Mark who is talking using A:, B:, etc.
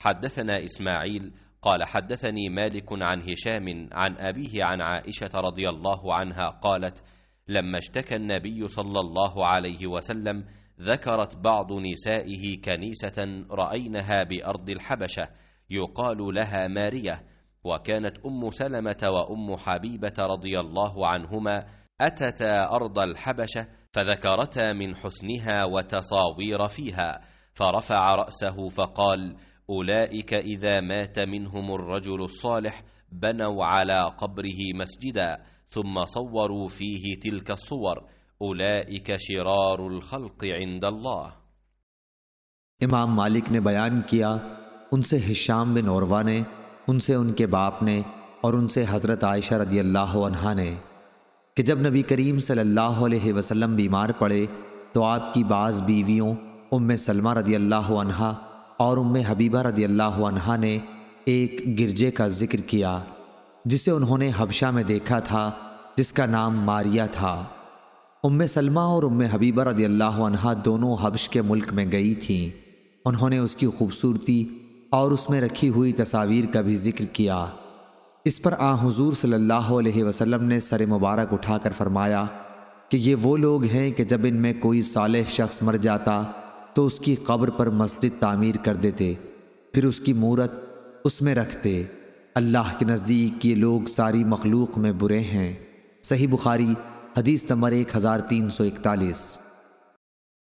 A: حدثنا إسماعيل قال حدثني مالك عن هشام عن أبيه عن عائشة رضي الله عنها قالت: لما اشتكى النبي صلى الله عليه وسلم ذكرت بعض نسائه كنيسة رأينها بأرض الحبشة يقال لها مارية، وكانت أم سلمة وأم حبيبة رضي الله عنهما أتتا أرض الحبشة فذكرتا من حسنها وتصاوير فيها، فرفع رأسه فقال: أولئك إذا مات منهم الرجل الصالح بنوا على قبره مسجدا ثم صوروا فيه تلك الصور، أولئك شرار الخلق عند الله.
B: इमाम मालिक ने बयान किया, उनसे हिशाम बिन उर्वा ने, उनसे उनके बाप ने और उनसे हज़रत आयशा रदी अल्लाह अन्हा ने कि जब नबी करीम सल्लल्लाहु अलैहि वसल्लम बीमार पड़े तो आपकी बाज़ बीवियों उम्मे सलमा रदी अल्लाह अन्हा और उम्मे हबीबा रदी अल्लाह अन्हा ने एक गिरजे का जिक्र किया जिसे उन्होंने हबशा में देखा था, जिसका नाम मारिया था। उम्मे सलमा और उम्मे हबीबा रदी अल्लाह अन्हा दोनों हबश के मुल्क में गई थीं। उन्होंने उसकी खूबसूरती और उसमें रखी हुई तस्वीर का भी जिक्र किया। इस पर हुजूर सल्लल्लाहु अलैहि वसल्लम ने सर मुबारक उठाकर फरमाया कि ये वो लोग हैं कि जब इनमें कोई सालेह शख्स मर जाता तो उसकी कब्र पर मस्जिद तामीर कर देते, फिर उसकी मूरत उसमें रखते। अल्लाह के नज़दीक ये लोग सारी मखलूक में बुरे हैं। सही बुखारी हदीस नंबर 1341।